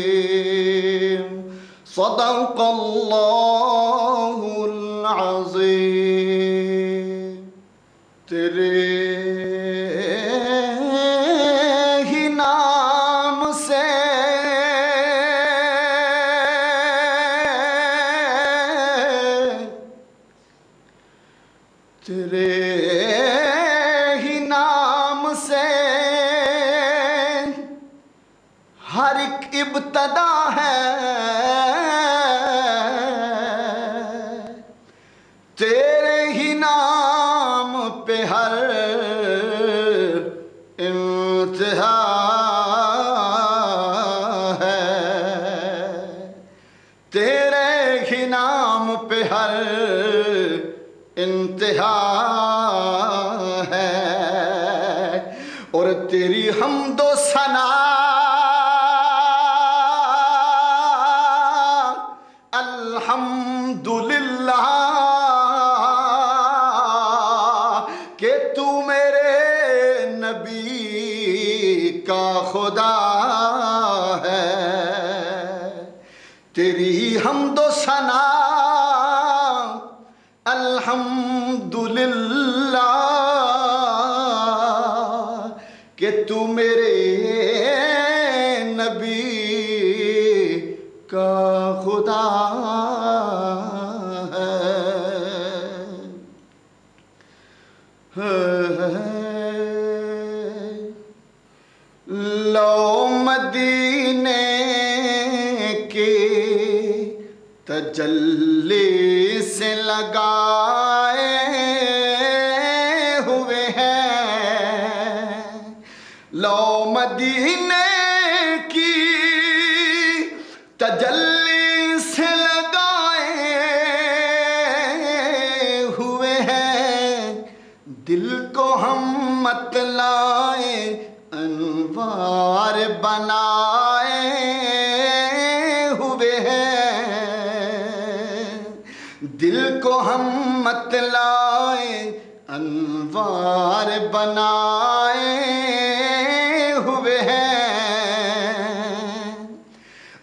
العظيم صدق اللہ العظیم تیرے ہی نام سے تیرے ہی نام سے ہر ایک ابتدا ہے تیرے ہی نام پہ ہر انتہا ہے تیرے ہی نام پہ ہر انتہا ہے اور تیری حمد و ثنا الحمدللہ کہ تو میرے نبی کا خدا ہے تیری حمد و ثنا الحمدللہ کہ تو میرے نبی کا خدا ہے لو مدینے کے تجلی سے لگائے ہوئے ہیں لو مدینے کی تجلی سے لگائے ہوئے ہیں دل کو ہم مت لائے انوار بنائے ہوئے ہیں دل کو ہم مت لائے انوار بنائے ہوئے ہیں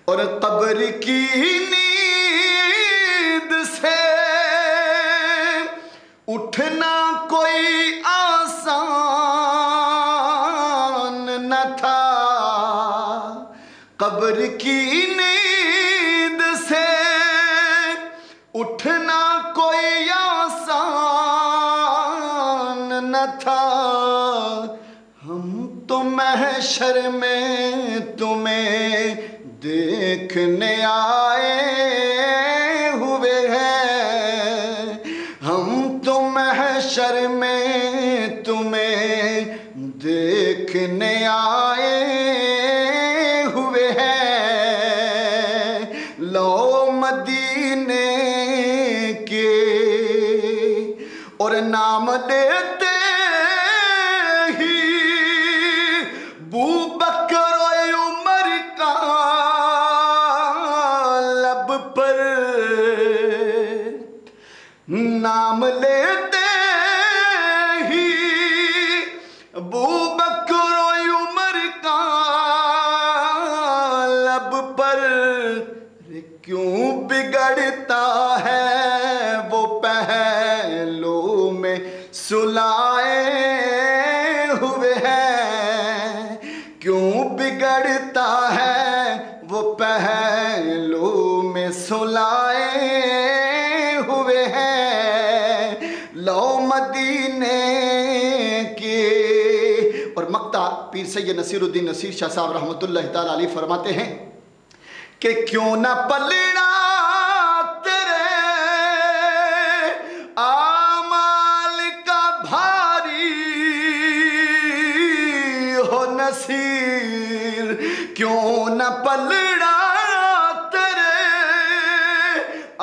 اور قبر کی نیند سے اٹھنا کوئی آسان نہ تھا قبر کی نیند سے اٹھنا کوئی آسان نہ تھا ہم تو محشر میں تمہیں دیکھنے آئے ہوئے ہیں ہم تو محشر میں تمہیں دیکھنے آئے ہوئے ہیں لو مدینے کے اور نام لیتے ہی بو بکر و عمر کا لب پر نام لیتے ہی بو بکر و عمر کا لب پر کیوں بگڑتا ہے وہ پہلو میں سلائے ہوئے ہیں کیوں بگڑتا ہے وہ پہلو میں سلائے ہوئے ہیں لو مدینے کے اور مقطع پیر سید نصیر الدین نصیر شاہ صاحب رحمۃ اللہ تعالی علیہ فرماتے ہیں کہ کیوں نہ پلڑا تیرے اعمال کا بھاری ہو نصیر کیوں نہ پلڑا تیرے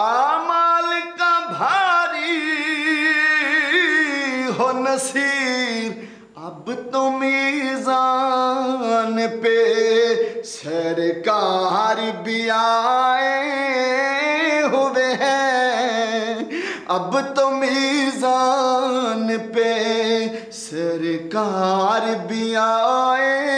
اعمال کا بھاری ہو نصیر اب تو میزان پہ سرکار بھی آئے ہوئے ہیں اب تو میزان پہ سرکار بھی آئے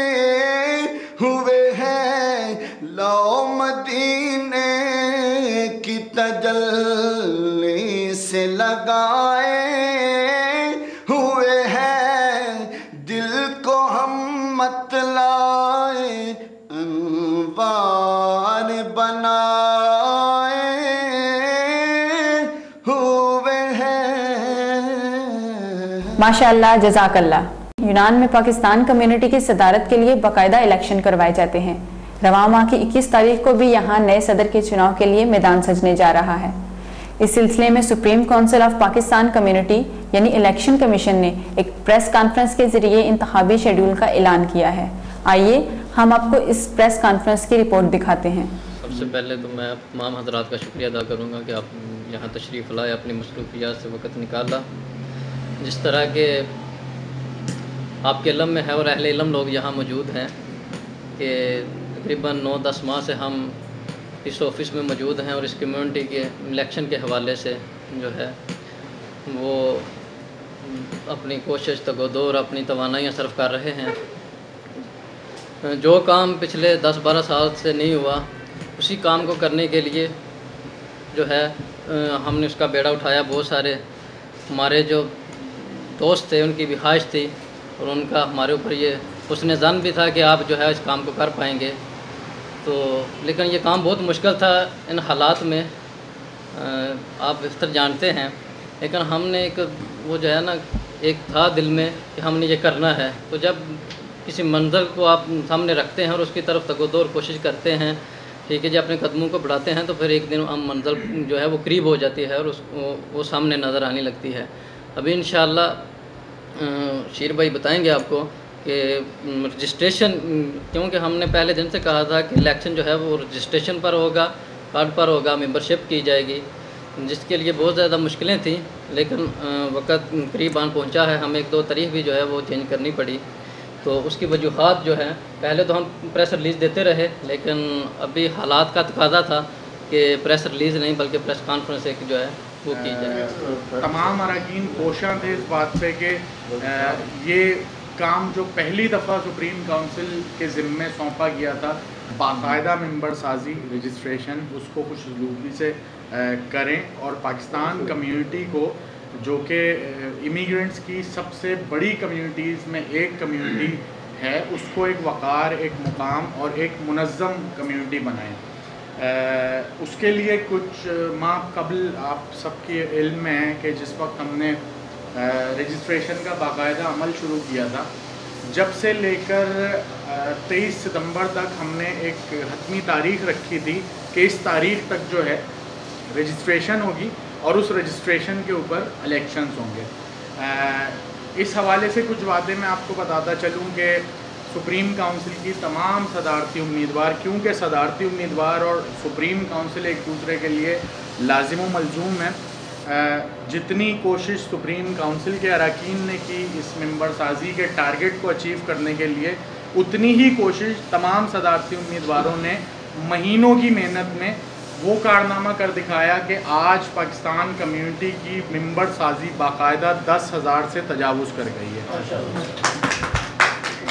مطلع انوار بنائے ہوئے ہیں. ماشاءاللہ، جزاک اللہ. یونان میں پاکستان کمیونٹی کی صدارت کے لیے باقاعدہ الیکشن کروائے جاتے ہیں. رواں ماہ کی 21 تاریخ کو بھی یہاں نئے صدر کے چناؤ کے لیے میدان سجنے جا رہا ہے. اس سلسلے میں supreme council of Pakistan community یعنی الیکشن کمیشن نے ایک پریس کانفرنس کے ذریعے انتخابی شیڈول کا اعلان کیا ہے. آئیے ہم آپ کو اس پریس کانفرنس کی رپورٹ دکھاتے ہیں. سب سے پہلے تو میں تمام حضرات کا شکریہ ادا کروں گا کہ آپ یہاں تشریف لائے، اپنی مصروفیات سے وقت نکالا. جس طرح کے آپ کے علم میں ہے اور اہل علم لوگ یہاں موجود ہیں کہ تقریباً 9-10 ماہ سے ہم اس آفس میں موجود ہیں اور اس کمیونٹی کے الیکشن کے حوالے سے جو ہے وہ اپنی کوشش تگودو اور اپنی توانائیاں صرف کر رہے ہیں. جو کام پچھلے 10-12 سال سے نہیں ہوا اسی کام کو کرنے کے لیے جو ہے ہم نے اس کا بیڑا اٹھایا. بہت سارے ہمارے جو دوست تھے ان کی بھی خواہش تھی اور ان کا ہمارے اوپر یہ حسن ظن بھی تھا کہ آپ جو ہے اس کام کو کر پائیں گے. تو لیکن یہ کام بہت مشکل تھا ان حالات میں، آپ بہتر جانتے ہیں. لیکن ہم نے ایک وہ جو ہے نا ایک تھا دل میں کہ ہم نے یہ کرنا ہے. تو جب کسی منظر کو آپ سامنے رکھتے ہیں اور اس کی طرف تگودو اور کوشش کرتے ہیں، ٹھیک ہے جی، اپنے قدموں کو بڑھاتے ہیں، تو پھر ایک دن ہم منظر جو ہے وہ قریب ہو جاتی ہے اور وہ سامنے نظر آنے لگتی ہے. ابھی انشاءاللہ شیر بھائی بتائیں گے آپ کو کہ رجسٹریشن، کیونکہ ہم نے پہلے دن سے کہا تھا کہ الیکشن جو ہے وہ رجسٹریشن پر ہوگا، کارڈ پر ہوگا، ممبرشپ کی جائے گی، جس کے لیے بہت زیادہ مشکلیں تھیں. لیکن وقت قریب آن پہنچا ہے، ہمیں 1-2 تاریخ بھی جو ہے وہ چینج کرنی پڑی. تو اس کی وجوہات جو ہیں، پہلے تو ہم پریس ریلیز دیتے رہے، لیکن ابھی حالات کا تقاضا تھا کہ پریس ریلیز نہیں بلکہ پریس کانفرنس ایک جو ہے وہ کی جائے. تمام اراکین کوشاں تھے اس بات پہ کہ یہ کام جو پہلی دفعہ سپریم کونسل کے ذمے سونپا گیا تھا، باقاعدہ ممبر سازی رجسٹریشن، اس کو کچھ اسلوبی سے کریں اور پاکستان کمیونٹی کو، جو کہ امیگرنٹس کی سب سے بڑی کمیونٹیز میں ایک کمیونٹی ہے، اس کو ایک وقار، ایک مقام اور ایک منظم کمیونٹی بنائیں. اس کے لیے کچھ ماہ قبل آپ سب کے علم میں ہے کہ جس وقت ہم نے رجسٹریشن کا باقاعدہ عمل شروع کیا تھا، جب سے لے کر 23 ستمبر تک ہم نے ایک حتمی تاریخ رکھی تھی کہ اس تاریخ تک جو ہے رجسٹریشن ہوگی اور اس رجسٹریشن کے اوپر الیکشنز ہوں گے. اس حوالے سے کچھ باتیں میں آپ کو بتاتا چلوں کہ سپریم کونسل کی تمام صدارتی امیدوار، کیونکہ صدارتی امیدوار اور سپریم کونسل ایک دوسرے کے لیے لازم و ملزوم ہیں، جتنی کوشش سپریم کونسل کے اراکین نے کی اس ممبر سازی کے ٹارگٹ کو اچیو کرنے کے لیے، اتنی ہی کوشش تمام صدارتی امیدواروں نے مہینوں کی محنت میں وہ کارنامہ کر دکھایا کہ آج پاکستان کمیونٹی کی ممبر سازی باقاعدہ 10,000 سے تجاوز کر گئی ہے.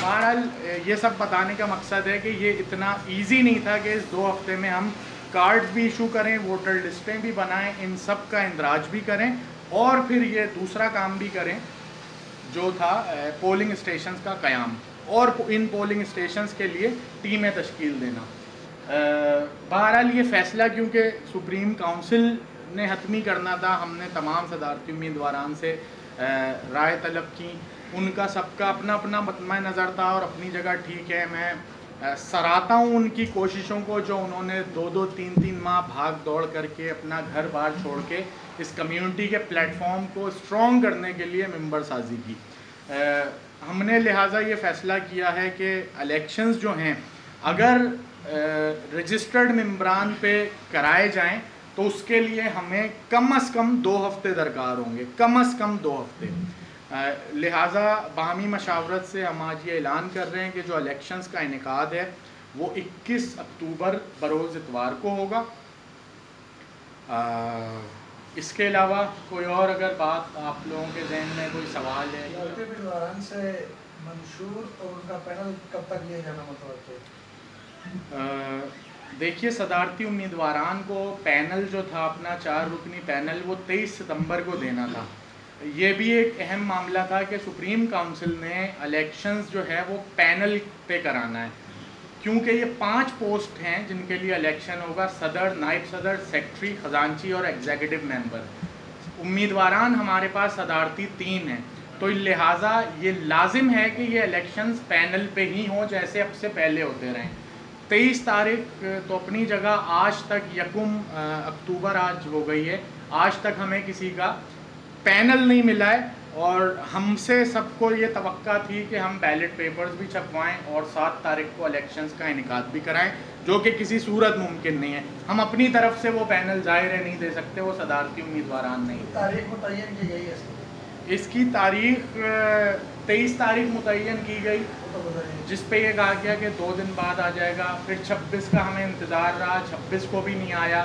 بہرحال یہ سب بتانے کا مقصد ہے کہ یہ اتنا ایزی نہیں تھا کہ اس 2 ہفتے میں ہم کارڈ بھی ایشو کریں، ووٹر لسٹیں بھی بنائیں، ان سب کا اندراج بھی کریں اور پھر یہ دوسرا کام بھی کریں جو تھا پولنگ اسٹیشنز کا قیام اور ان پولنگ اسٹیشنز کے لیے ٹیمیں تشکیل دینا. بہرحال یہ فیصلہ کیونکہ سپریم کونسل نے حتمی کرنا تھا، ہم نے تمام صدارتی امیدواران سے رائے طلب کی. ان کا سب کا اپنا اپنا مطمع نظر تھا اور اپنی جگہ ٹھیک ہے. میں سراہتا ہوں ان کی کوششوں کو جو انہوں نے 2-2 3-3 ماہ بھاگ دوڑ کر کے اپنا گھر بار چھوڑ کے اس کمیونٹی کے پلیٹ فارم کو اسٹرانگ کرنے کے لیے ممبر سازی کی. ہم نے لہٰذا یہ فیصلہ کیا ہے کہ الیکشنز جو ہیں اگر رجسٹرڈ ممبران پہ کرائے جائیں تو اس کے لیے ہمیں کم از کم 2 ہفتے درکار ہوں گے، کم از کم 2 ہفتے. لہٰذا باہمی مشاورت سے ہم آج یہ اعلان کر رہے ہیں کہ جو الیکشنز کا انعقاد ہے وہ 21 اکتوبر بروز اتوار کو ہوگا. اس کے علاوہ کوئی اور اگر بات آپ لوگوں کے ذہن میں کوئی سوال ہے؟ سے منشور اور ان کا پینل کب تک لیا جانا متوقع؟ دیکھیے صدارتی امیدواران کو پینل جو تھا اپنا 4 رکنی پینل وہ 23 ستمبر کو دینا تھا. یہ بھی ایک اہم معاملہ تھا کہ سپریم کاؤنسل نے الیکشنز جو ہے وہ پینل پہ کرانا ہے، کیونکہ یہ 5 پوسٹ ہیں جن کے لیے الیکشن ہوگا، صدر، نائب صدر، سیکٹری، خزانچی اور ایگزیکٹو ممبر۔ امیدواران ہمارے پاس صدارتی 3 ہیں، تو لہٰذا یہ لازم ہے کہ یہ الیکشنز پینل پہ ہی ہوں جیسے اب سے پہلے ہوتے رہیں۔ 23 تاریخ تو اپنی جگہ، آج تک 1 اکتوبر آج ہو گئی ہے، آج تک ہمیں کسی کا پینل نہیں ملا ہے، اور ہم سے سب کو یہ توقع تھی کہ ہم بیلٹ پیپرز بھی چھپوائیں اور 7 تاریخ کو الیکشنز کا انعقاد بھی کرائیں، جو کہ کسی صورت ممکن نہیں ہے۔ ہم اپنی طرف سے وہ پینل ظاہر ہے نہیں دے سکتے، وہ صدارتی امیدواران نہیں۔ تاریخ متعین کی گئی ہے اس کی تاریخ 23 تاریخ متعین کی گئی، جس پہ یہ کہا گیا کہ 2 دن بعد آ جائے گا، پھر 26 کا ہمیں انتظار رہا، 26 کو بھی نہیں آیا،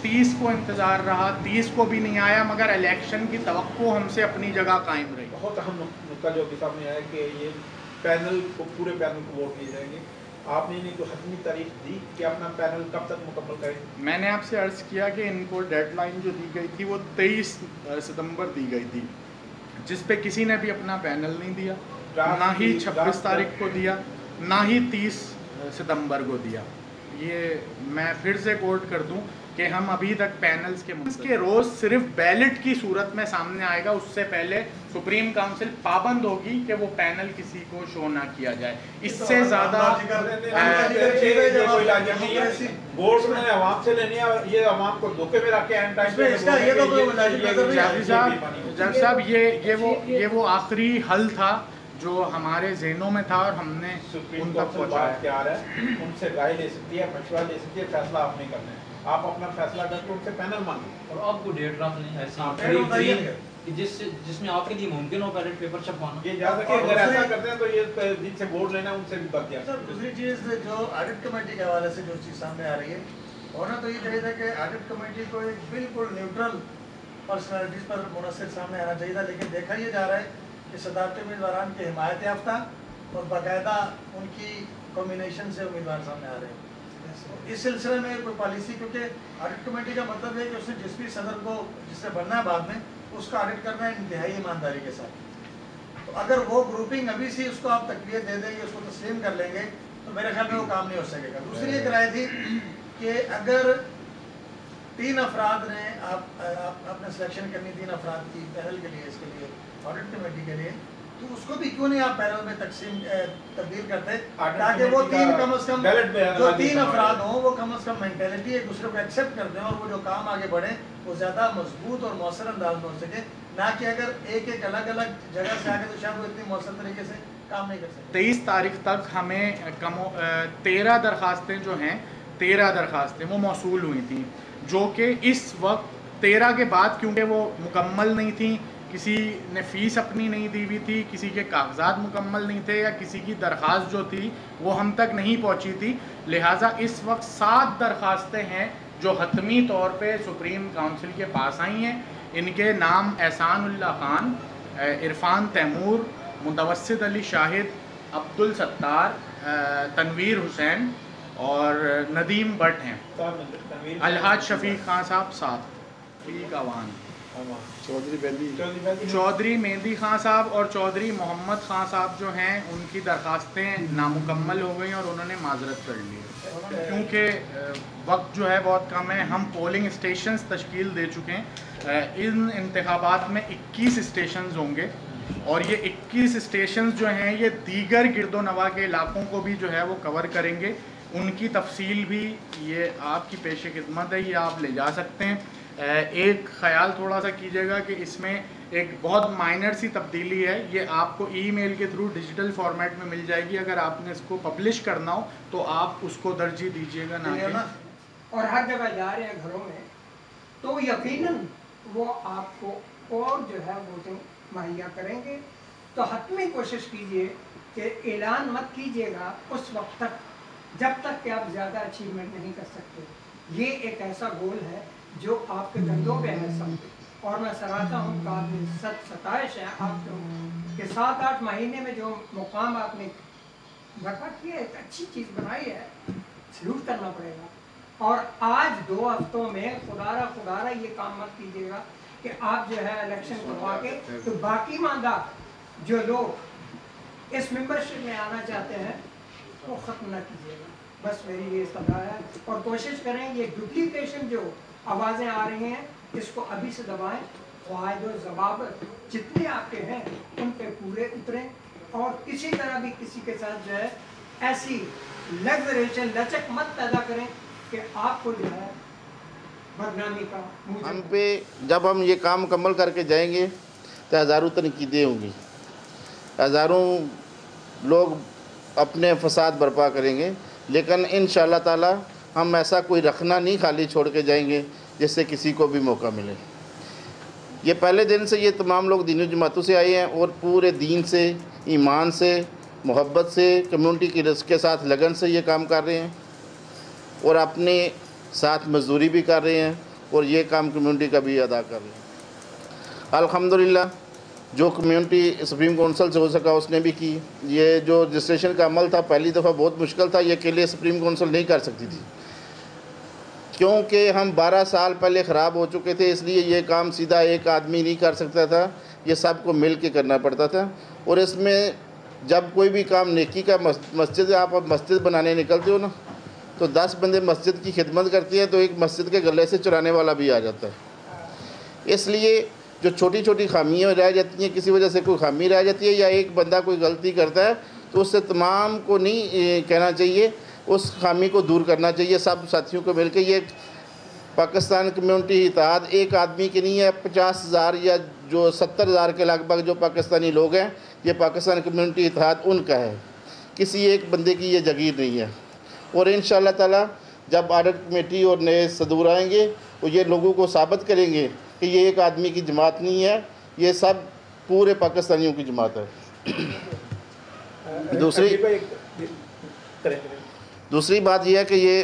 30 کو انتظار رہا، 30 کو بھی نہیں آیا، مگر الیکشن کی توقع ہم سے اپنی جگہ قائم رہی۔ بہت اہم نکتہ جو ابھی سامنے آیا کہ یہ پینل کو، پورے پینل کو ووٹ دیے جائیں گے، آپ نے تو حتمی تاریخ دی کہ اپنا پینل کب تک مکمل کریں؟ میں نے آپ سے عرض کیا کہ ان کو ڈیڈ لائن جو دی گئی تھی وہ 23 ستمبر دی گئی تھی، جس پہ کسی نے بھی اپنا پینل نہیں دیا، نہ ہی 26 تاریخ کو دیا، نہ ہی 30 ستمبر کو دیا۔ یہ میں پھر سے کوٹ کر دوں کہ ہم ابھی تک پینلز کے روز صرف بیلٹ کی صورت میں سامنے آئے گا، اس سے پہلے سپریم کاؤنسل پابند ہوگی کہ وہ پینل کسی کو شو نہ کیا جائے۔ اس سے زیادہ ووٹ میں عوام سے لینے، یہ عوام کو دھوکے میں رکھ کے اینڈ جج صاحب یہ وہ آخری حل تھا جو ہمارے ذہنوں میں تھا اور ہم نے ان تک پہنچایا۔ ان سے رائے لے سکتی ہے، مشورہ لے سکتی ہے، فیصلہ آپ نہیں کرنا ہے، آپ اپنا فیصلہ کر کے ان سے پینل مانگیں۔ اور آپ کو ڈیٹ ڈرافٹ نہیں ایسی جس میں آپ کے لیے ممکن ہو بیلٹ پیپر چھپوانا؟ یہ یاد رکھیں اگر ایسا کرتے ہیں تو یہ جن سے ووٹ لینا ان سے بھی بات کیا۔ دوسری چیز جو آڈٹ کمیٹی کے حوالے سے جو چیز سامنے آ رہی ہے، ہونا تو یہ چاہیے تھا کہ آڈٹ کمیٹی کو ایک بالکل نیوٹرل پرسنالٹیز پر منحصر سامنے آنا چاہیے تھا، لیکن دیکھا یہ جا رہا ہے کہ صدارتی امیدواران کی حمایت یافتہ اور باقاعدہ ان کی کمبینیشن سے امیدوار سامنے آ رہے ہیں۔ اس سلسلے میں کوئی پالیسی، کیونکہ آڈٹ کمیٹی کا مطلب ہے کہ اس نے جس بھی صدر کو جس سے بننا ہے بعد میں، اس کا آڈٹ کرنا ہے انتہائی ایمانداری کے ساتھ۔ تو اگر وہ گروپنگ ابھی سے اس کو آپ تقویت دے دیں گے، اس کو تسلیم کر لیں گے، تو میرے خیال میں وہ کام نہیں ہو سکے گا۔ دوسری ایک رائے تھی کہ اگر 3 افراد نے آپ نے سلیکشن کرنی 3 افراد کی پینل کے لیے، اس کے لیے آڈٹ کمیٹی کے لیے، تو اس کو بھی کیوں نہیں آپ پینل میں تبدیل کرتے، تاکہ وہ 3 کم از کم جو 3 افراد ہوں وہ کم از کم مینٹیلٹی ایک دوسرے کو ایکسیپٹ کر دیں، اور وہ جو کام آگے بڑھیں وہ زیادہ مضبوط اور مؤثر انداز میں ہو سکے، نہ کہ اگر ایک الگ الگ جگہ سے آگے تو شاید وہ اتنی مؤثر طریقے سے کام نہیں کر سکتے۔ 23 تاریخ تک ہمیں 13 درخواستیں جو ہیں، 13 درخواستیں وہ موصول ہوئی تھیں، جو کہ اس وقت 13 کے بعد کیونکہ وہ مکمل نہیں تھیں، کسی نے فیس اپنی نہیں دی ہوئی تھی، کسی کے کاغذات مکمل نہیں تھے، یا کسی کی درخواست جو تھی وہ ہم تک نہیں پہنچی تھی، لہٰذا اس وقت 7 درخواستیں ہیں جو حتمی طور پہ سپریم کاؤنسل کے پاس آئی ہیں۔ ان کے نام احسان اللہ خان، عرفان تیمور، متوسط علی شاہد، عبدالستار، تنویر حسین اور ندیم بٹ ہیں۔ الحاج شفیق خان صاحب 7، شفیق اوان، چودھری مہندی خان صاحب اور چودھری محمد خان صاحب جو ہیں، ان کی درخواستیں نامکمل ہو گئیں اور انہوں نے معذرت کر لی، کیونکہ وقت جو ہے بہت کم ہے۔ ہم پولنگ اسٹیشنز تشکیل دے چکے ہیں، ان انتخابات میں 21 اسٹیشنز ہوں گے، اور یہ 21 اسٹیشنز جو ہیں یہ دیگر گرد و نواح کے علاقوں کو بھی جو ہے وہ کور کریں گے۔ ان کی تفصیل بھی یہ آپ کی پیش خدمت ہے، یہ آپ لے جا سکتے ہیں۔ ایک خیال تھوڑا سا کیجیے گا کہ اس میں ایک بہت مائنر سی تبدیلی ہے، یہ آپ کو ای میل کے تھرو ڈیجیٹل فارمیٹ میں مل جائے گی، اگر آپ نے اس کو پبلش کرنا ہو تو آپ اس کو ترجیح دیجیے گا، نہ کہ اور ہر جگہ جا رہے ہیں گھروں میں، تو یقیناً وہ آپ کو اور جو ہے ووٹنگ مہیا کریں گے۔ تو حتمی کوشش کیجئے کہ اعلان مت کیجیے گا اس وقت تک جب تک کہ آپ زیادہ اچیومنٹ نہیں کر سکتے۔ یہ ایک ایسا گول ہے جو آپ کے کندھوں پہ ہے سب، اور میں سراہتا ہوں، قابل ستائش ہے آپ کو کہ 7-8 مہینے میں جو مقام آپ نے برپا کیا، ایک اچھی چیز بنائی ہے، سلوٹ کرنا پڑے گا۔ اور آج 2 ہفتوں میں خدا را یہ کام مت کیجیے گا کہ آپ جو ہے الیکشن کروا کے تو باقی ماندہ جو لوگ اس ممبرشپ میں آنا چاہتے ہیں وہ ختم نہ کیجیے گا. بس میری یہ استدعا ہے اور کوشش کریں یہ ڈپلیکیشن جو آوازیں آ رہی ہیں اس کو ابھی سے دبائیں. فوائد و ضوابط جتنے آپ کے ہیں ان پہ پورے اتریں اور کسی طرح بھی کسی کے ساتھ جو ہے ایسی لیگریشن لچک مت پیدا کریں کہ آپ کو جو ہے بدنامی کا ہم پہ جب ہم یہ کام مکمل کر کے جائیں گے تو ہزاروں تنقیدیں ہوں گی، ہزاروں لوگ اپنے فساد برپا کریں گے، لیکن انشاءاللہ تعالی ہم ایسا کوئی رکھنا نہیں خالی چھوڑ کے جائیں گے جس سے کسی کو بھی موقع ملے. یہ پہلے دن سے یہ تمام لوگ دینی جماعتوں سے آئے ہیں اور پورے دین سے، ایمان سے، محبت سے، کمیونٹی کی رزق کے ساتھ لگن سے یہ کام کر رہے ہیں اور اپنے ساتھ مزدوری بھی کر رہے ہیں اور یہ کام کمیونٹی کا بھی ادا کر رہے ہیں. الحمدللہ جو کمیونٹی سپریم کونسل سے ہو سکا اس نے بھی کی. یہ جو رجسٹریشن کا عمل تھا پہلی دفعہ بہت مشکل تھا، یہ اکیلے سپریم کونسل نہیں کر سکتی تھی کیونکہ ہم 12 سال پہلے خراب ہو چکے تھے، اس لیے یہ کام سیدھا ایک آدمی نہیں کر سکتا تھا، یہ سب کو مل کے کرنا پڑتا تھا. اور اس میں جب کوئی بھی کام نیکی کا مسجد آپ مسجد بنانے نکلتے ہو نا تو 10 بندے مسجد کی خدمت کرتی ہیں تو ایک مسجد کے گلے سے چرانے والا بھی آ جاتا ہے. اس لیے جو چھوٹی چھوٹی خامیاں رہ جاتی ہیں، کسی وجہ سے کوئی خامی رہ جاتی ہے یا ایک بندہ کوئی غلطی کرتا ہے تو اس سے تمام کو نہیں کہنا چاہیے، اس خامی کو دور کرنا چاہیے سب ساتھیوں کو مل کے. یہ پاکستان کمیونٹی اتحاد ایک آدمی کی نہیں ہے، 50,000 یا جو 70,000 کے لگ بھگ جو پاکستانی لوگ ہیں، یہ پاکستان کمیونٹی اتحاد ان کا ہے، کسی ایک بندے کی یہ جگیر نہیں ہے. اور انشاءاللہ تعالی جب آڈٹ کمیٹی اور نئے صدور آئیں گے وہ یہ لوگوں کو ثابت کریں گے کہ یہ ایک آدمی کی جماعت نہیں ہے، یہ سب پورے پاکستانیوں کی جماعت ہے. دوسری بات یہ ہے کہ یہ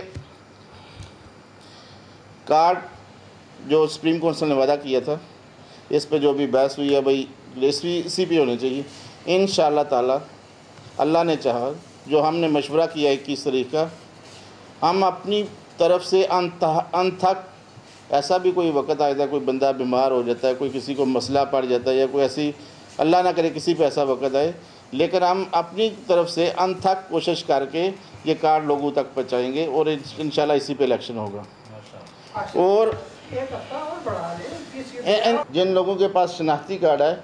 کارڈ جو سپریم کونسل نے وعدہ کیا تھا اس پہ جو بھی بحث ہوئی ہے بھائی اسی پہ ہونے چاہیے. انشاءاللہ تعالی اللہ نے چاہا جو ہم نے مشورہ کیا 21 تاریخ کا، ہم اپنی طرف سے ان تک ایسا بھی کوئی وقت آئے تھا کوئی بندہ بیمار ہو جاتا ہے، کوئی کسی کو مسئلہ پڑ جاتا ہے یا کوئی ایسی اللہ نہ کرے کسی پہ ایسا وقت آئے، لیکن ہم اپنی طرف سے ان تک کوشش کر کے یہ کارڈ لوگوں تک پہنچائیں گے اور انشاءاللہ اسی پہ الیکشن ہوگا. اور جن لوگوں کے پاس شناختی کارڈ ہے،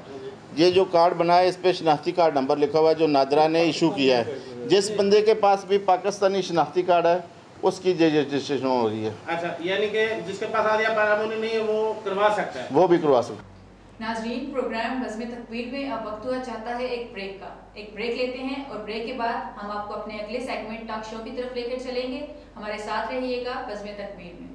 یہ جو کارڈ بنا ہے اس پہ شناختی کارڈ نمبر لکھا ہوا ہے جو نادرا نے ایشو کیا ہے. جس بندے کے پاس بھی پاکستانی شناختی کارڈ ہے اس کی رجسٹریشن ہو رہی ہے. اچھا، یعنی کہ جس کے پاس آدیا پارامونی نہیں ہے وہ کروا سکتا ہے، وہ بھی کروا سکتا ہے. ناظرین، پروگرام بزم تکبیر میں اب وقت ہوا چاہتا ہے ایک بریک کا. ایک بریک لیتے ہیں اور بریک کے بعد ہم آپ کو اپنے اگلے سیگمنٹ ٹاک شو کی طرف لے کر چلیں گے. ہمارے ساتھ رہیے گا بزم تکبیر میں.